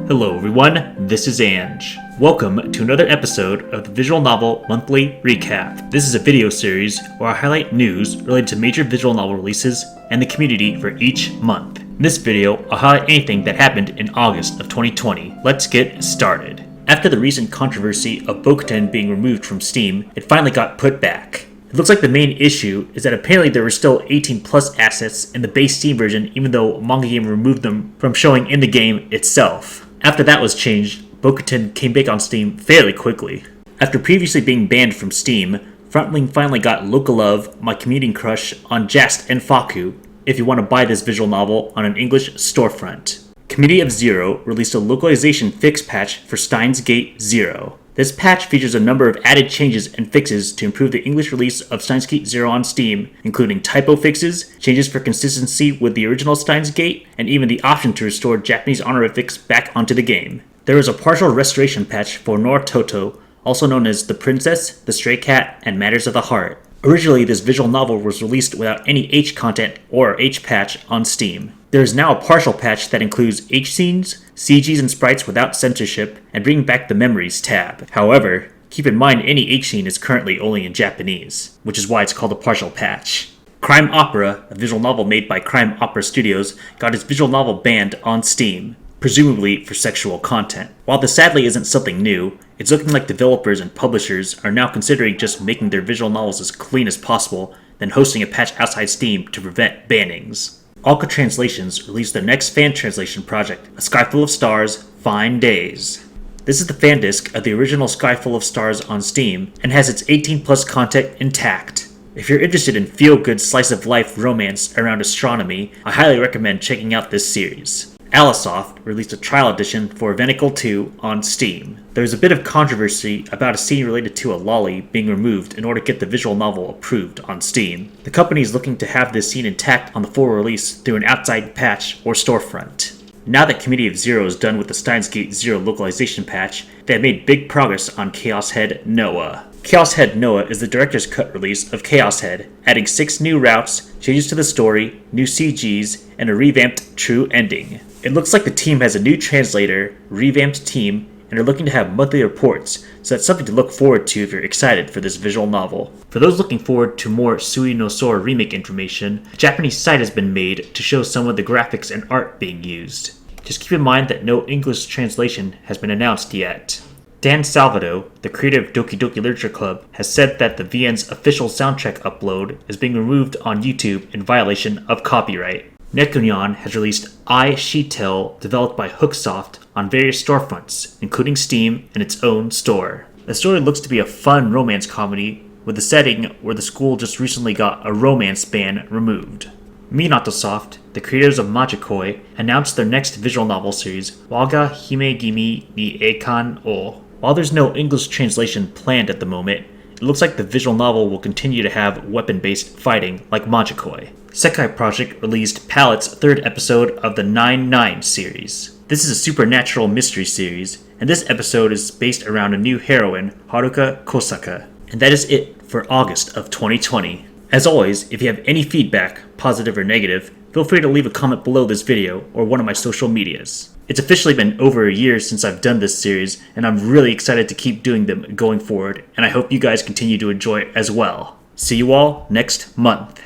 Hello everyone, this is Ange. Welcome to another episode of the Visual Novel Monthly Recap. This is a video series where I highlight news related to major visual novel releases and the community for each month. In this video, I'll highlight anything that happened in August of 2020. Let's get started. After the recent controversy of Bokuten being removed from Steam, it finally got put back. It looks like the main issue is that apparently there were still 18 plus assets in the base Steam version even though Manga Game removed them from showing in the game itself. After that was changed, Bokuten came back on Steam fairly quickly. After previously being banned from Steam, Frontling finally got Localization, My Commuting Crush on Jast and Faku if you want to buy this visual novel on an English storefront. Community of Zero released a localization fix patch for Steins Gate 0. This patch features a number of added changes and fixes to improve the English release of Steins Gate 0 on Steam, including typo fixes, changes for consistency with the original Steins Gate, and even the option to restore Japanese honorifics back onto the game. There is a partial restoration patch for Nor Toto, also known as The Princess, The Stray Cat, and Matters of the Heart. Originally, this visual novel was released without any H content or H patch on Steam. There is now a partial patch that includes H scenes, CGs and sprites without censorship, and bringing back the Memories tab. However, keep in mind any H scene is currently only in Japanese, which is why it's called a partial patch. Crime Opera, a visual novel made by Crime Opera Studios, got its visual novel banned on Steam, presumably for sexual content. While this sadly isn't something new, it's looking like developers and publishers are now considering just making their visual novels as clean as possible, then hosting a patch outside Steam to prevent bannings. Alka Translations released their next fan translation project, A Sky Full of Stars, Fine Days. This is the fan disc of the original Sky Full of Stars on Steam, and has its 18 plus content intact. If you're interested in feel-good slice-of-life romance around astronomy, I highly recommend checking out this series. Alisoft released a trial edition for Venicle 2 on Steam. There's a bit of controversy about a scene related to a lolly being removed in order to get the visual novel approved on Steam. The company is looking to have this scene intact on the full release through an outside patch or storefront. Now that Community of Zero is done with the Steins Gate 0 localization patch, they have made big progress on Chaos Head Noah. Chaos Head Noah is the director's cut release of Chaos Head, adding 6 new routes, changes to the story, new CGs, and a revamped true ending. It looks like the team has a new translator, revamped team, and are looking to have monthly reports, so that's something to look forward to if you're excited for this visual novel. For those looking forward to more Sui no Sora remake information, a Japanese site has been made to show some of the graphics and art being used. Just keep in mind that no English translation has been announced yet. Dan Salvado, the creator of Doki Doki Literature Club, has said that the VN's official soundtrack upload is being removed on YouTube in violation of copyright. Nekunyan has released Ishitel, developed by Hooksoft, on various storefronts, including Steam and its own store. The story looks to be a fun romance comedy with a setting where the school just recently got a romance ban removed. Minatosoft, the creators of Majikoi, announced their next visual novel series, Waga Hime Gimi ni Eikan o. While there's no English translation planned at the moment, it looks like the visual novel will continue to have weapon-based fighting like Majikoi. Sekai Project released Palette's 3rd episode of the 9-9 series. This is a supernatural mystery series, and this episode is based around a new heroine, Haruka Kosaka. And that is it for August of 2020. As always, if you have any feedback, positive or negative, feel free to leave a comment below this video or one of my social medias. It's officially been over a year since I've done this series, and I'm really excited to keep doing them going forward, and I hope you guys continue to enjoy it as well. See you all next month.